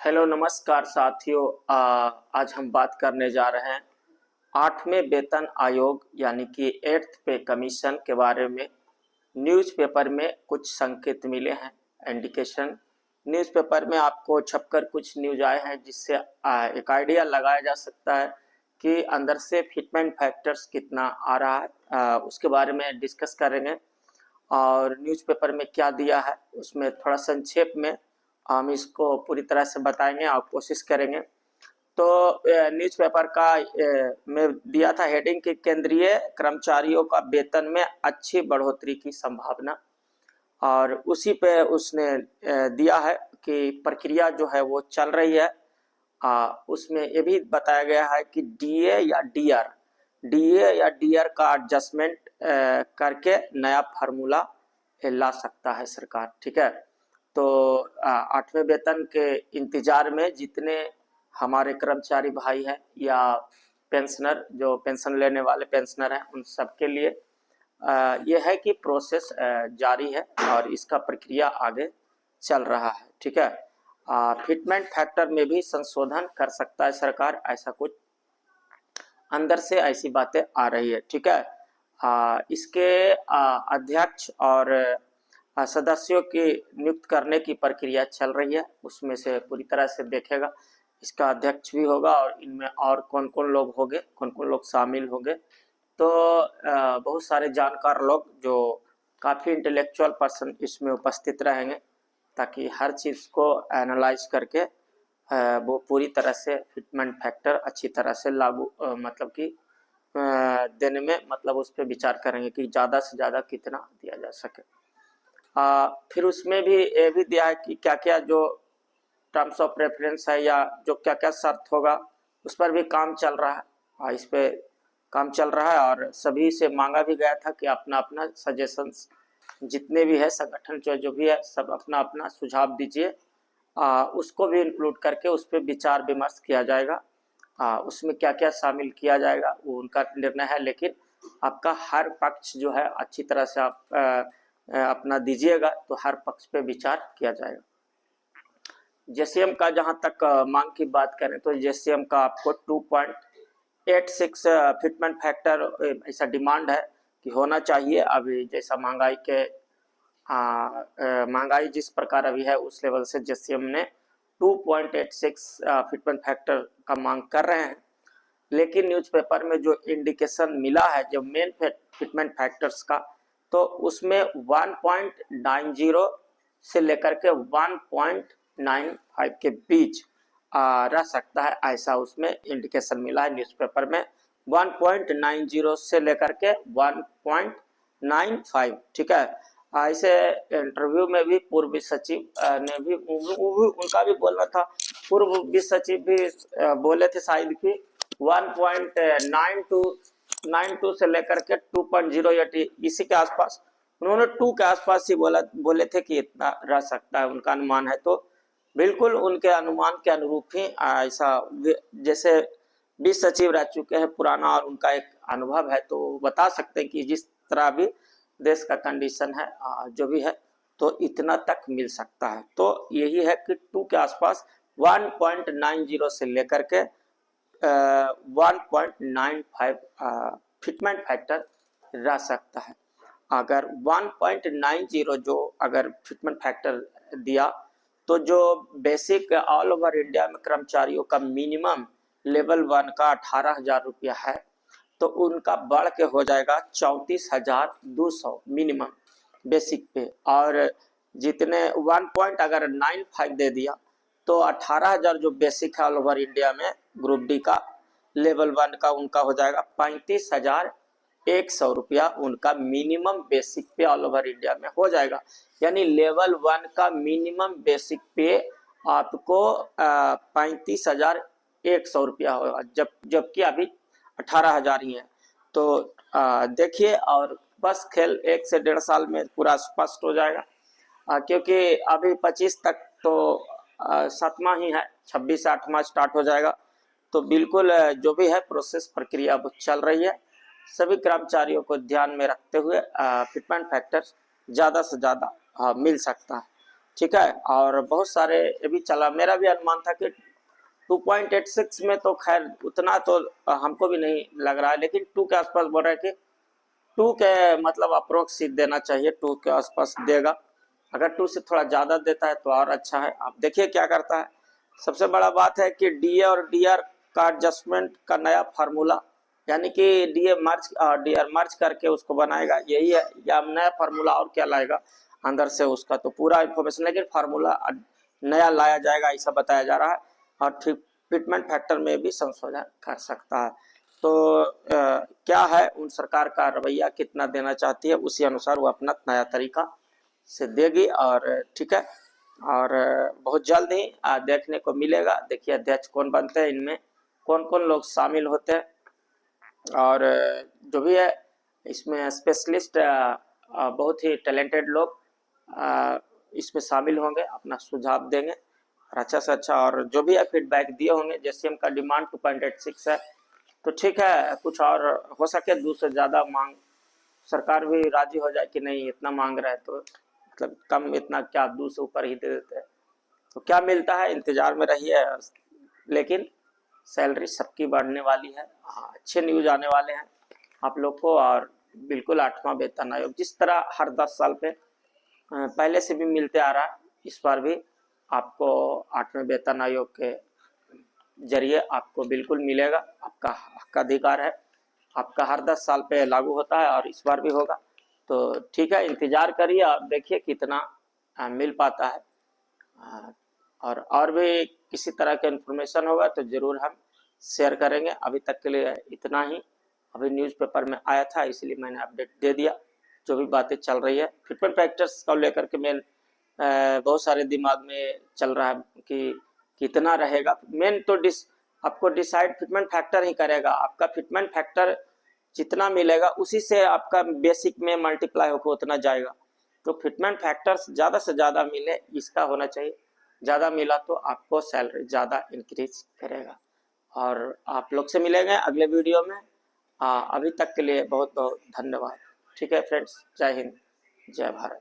Hello नमस्कार साथियों। आज हम बात करने जा रहे हैं 8वें वेतन आयोग यानी कि 8th पे कमीशन के बारे में। न्यूज़पेपर में कुछ संकेत मिले हैं, इंडिकेशन। न्यूज़पेपर में आपको छपकर कुछ न्यूज आए हैं जिससे एक आइडिया लगाया जा सकता है कि अंदर से फिटमेंट फैक्टर्स कितना आ रहा है। उसके बारे में डिस्कस करेंगे और न्यूज़पेपर में क्या दिया है उसमें थोड़ा संक्षेप में हम इसको पूरी तरह से बताएंगे और कोशिश करेंगे। तो न्यूज़पेपर का में दिया था हेडिंग कि केंद्रीय कर्मचारियों का वेतन में अच्छी बढ़ोतरी की संभावना, और उसी पे उसने दिया है कि प्रक्रिया जो है वो चल रही है। उसमें ये भी बताया गया है कि डीए या डीआर का एडजस्टमेंट करके नया फार्मूला ला सकता है सरकार। ठीक है, तो 8वें वेतन के इंतजार में जितने हमारे कर्मचारी भाई हैं या पेंशनर, जो पेंशन लेने वाले पेंशनर हैं, उन सबके लिए ये है कि प्रोसेस जारी है और इसका प्रक्रिया आगे चल रहा है। ठीक है, फिटमेंट फैक्टर में भी संशोधन कर सकता है सरकार, ऐसा कुछ अंदर से ऐसी बातें आ रही है। ठीक है, इसके अध्यक्ष और सदस्यों की नियुक्त करने की प्रक्रिया चल रही है, उसमें से पूरी तरह से देखेगा। इसका अध्यक्ष भी होगा और इनमें और कौन कौन लोग होंगे, कौन कौन लोग शामिल होंगे। तो बहुत सारे जानकार लोग जो काफ़ी इंटेलेक्चुअल पर्सन इसमें उपस्थित रहेंगे ताकि हर चीज़ को एनालाइज करके वो पूरी तरह से फिटमेंट फैक्टर अच्छी तरह से लागू मतलब कि देने में, मतलब उस पर विचार करेंगे कि ज़्यादा से ज़्यादा कितना दिया जा सके। फिर उसमें भी ये भी दिया है कि क्या क्या जो टर्म्स ऑफ रेफरेंस है या जो क्या क्या शर्त होगा उस पर भी काम चल रहा है। इस पे काम चल रहा है और सभी से मांगा भी गया था कि अपना अपना सजेशंस जितने भी है, संगठन जो भी है, सब अपना अपना सुझाव दीजिए। उसको भी इंक्लूड करके उस पर विचार विमर्श किया जाएगा। उसमें क्या क्या शामिल किया जाएगा वो उनका निर्णय है, लेकिन आपका हर पक्ष जो है अच्छी तरह से आप अपना दीजिएगा तो हर पक्ष पे विचार किया जाएगा। जेसीएम का जहां तक मांग की बात करें तो जेसीएम का आपको 2.86 फिटमेंट फैक्टर ऐसा डिमांड है कि होना चाहिए। अभी जैसा महंगाई जिस प्रकार अभी है उस लेवल से जेसीएम ने 2.86 फिटमेंट फैक्टर का मांग कर रहे हैं। लेकिन न्यूज़पेपर में जो इंडिकेशन मिला है जो मेन फिटमेंट फैक्टर्स का, तो उसमें 1.90 से लेकर के 1.95 के बीच रह सकता है, ऐसा उसमें इंडिकेशन मिला है न्यूज़पेपर में। 1.90 से लेकर के 1.95। ठीक है, ऐसे इंटरव्यू में भी पूर्व सचिव ने भी उनका भी बोलना था, पूर्व वित्त सचिव भी बोले थे शायद कि 1.92 से लेकर के 2.08 इसी के आसपास, उन्होंने 2 के आसपास ही बोले थे कि इतना रह सकता है, उनका अनुमान है। तो बिल्कुल उनके अनुमान के अनुरूप ही ऐसा, जैसे वित्त सचिव रह चुके हैं पुराना और उनका एक अनुभव है, तो बता सकते हैं कि जिस तरह भी देश का कंडीशन है जो भी है, तो इतना तक मिल सकता है। तो यही है कि 2 के आसपास 1.90 से लेकर के 1.95 फिटमेंट फैक्टर रह सकता है। अगर 1.90 जो अगर फिटमेंट फैक्टर दिया तो जो बेसिक ऑल ओवर इंडिया में कर्मचारियों का मिनिमम लेवल 1 का 18,000 रुपया है, तो उनका बढ़ के हो जाएगा 34,200 मिनिमम बेसिक पे। और जितने 1.95 दे दिया तो 18,000 जो बेसिक है ऑल ओवर इंडिया में ग्रुप डी का लेवल 1 का, उनका हो जाएगा 35,100 रुपया, उनका मिनिमम बेसिक पे ऑल ओवर इंडिया में हो जाएगा। यानी लेवल 1 का मिनिमम बेसिक पे आपको 35,100 रुपया होगा, जबकि अभी 18,000 ही है। तो देखिए, और बस खेल 1 से 1.5 साल में पूरा स्पष्ट हो जाएगा, क्योंकि अभी 25 तक तो 7वां ही है, 26 से 8वां स्टार्ट हो जाएगा। तो बिल्कुल जो भी है प्रोसेस प्रक्रिया वो चल रही है। सभी कर्मचारियों को ध्यान में रखते हुए फिटमेंट फैक्टर ज़्यादा से ज़्यादा मिल सकता है। ठीक है। और बहुत सारे ये भी चला, मेरा भी अनुमान था कि 2.86 में तो खैर उतना तो हमको भी नहीं लग रहा है, लेकिन 2 के आसपास बोल रहा है कि 2 के मतलब अप्रोक्स देना चाहिए, 2 के आसपास देगा। अगर 2 से थोड़ा ज़्यादा देता है तो और अच्छा है। आप देखिए क्या करता है। सबसे बड़ा बात है कि डीए और डीआर का एडजस्टमेंट का नया फार्मूला, यानी कि डीआर मर्ज करके उसको बनाएगा, यही है या नया फार्मूला और क्या लाएगा अंदर से, उसका तो पूरा इंफॉर्मेशन, लेकिन फार्मूला नया लाया जाएगा ऐसा बताया जा रहा है। और फिटमेंट फैक्टर में भी संशोधन कर सकता है। तो क्या है उन सरकार का रवैया, कितना देना चाहती है, उसी अनुसार वो अपना नया तरीका से देगी। और ठीक है, और बहुत जल्द ही देखने को मिलेगा। देखिए अध्यक्ष कौन बनते हैं, इनमें कौन कौन लोग शामिल होते हैं, और जो भी है इसमें स्पेशलिस्ट बहुत ही टैलेंटेड लोग इसमें शामिल होंगे, अपना सुझाव देंगे और अच्छा से अच्छा, और जो भी है फीडबैक दिए होंगे। जैसे का डिमांड 2.86 है, तो ठीक है, कुछ और हो सके 2 से ज़्यादा मांग, सरकार भी राजी हो जाए कि नहीं इतना मांग रहा है तो मतलब कम, इतना क्या 2 से ऊपर ही दे देते हैं। तो क्या मिलता है इंतजार में रहिए, लेकिन सैलरी सबकी बढ़ने वाली है। अच्छे न्यूज आने वाले हैं आप लोग को। और बिल्कुल 8वां वेतन आयोग जिस तरह हर 10 साल पे पहले से भी मिलते आ रहा है, इस बार भी आपको 8वें वेतन आयोग के जरिए आपको बिल्कुल मिलेगा। आपका अधिकार है, आपका हर 10 साल पे लागू होता है और इस बार भी होगा। तो ठीक है, इंतजार करिए, आप देखिए कितना मिल पाता है। और भी किसी तरह का इन्फॉर्मेशन होगा तो ज़रूर हम शेयर करेंगे। अभी तक के लिए इतना ही। अभी न्यूज़पेपर में आया था इसलिए मैंने अपडेट दे दिया, जो भी बातें चल रही है फिटमेंट फैक्टर्स को लेकर के। मेन बहुत सारे दिमाग में चल रहा है कि कितना रहेगा। मेन तो आपको डिसाइड फिटमेंट फैक्टर ही करेगा। आपका फिटमेंट फैक्टर जितना मिलेगा उसी से आपका बेसिक में मल्टीप्लाई होकर उतना जाएगा। तो फिटमेंट फैक्टर्स ज़्यादा से ज़्यादा मिले, इसका होना चाहिए। ज़्यादा मिला तो आपको सैलरी ज़्यादा इंक्रीज करेगा। और आप लोग से मिलेंगे अगले वीडियो में। अभी तक के लिए बहुत बहुत धन्यवाद। ठीक है फ्रेंड्स, जय हिंद, जय भारत।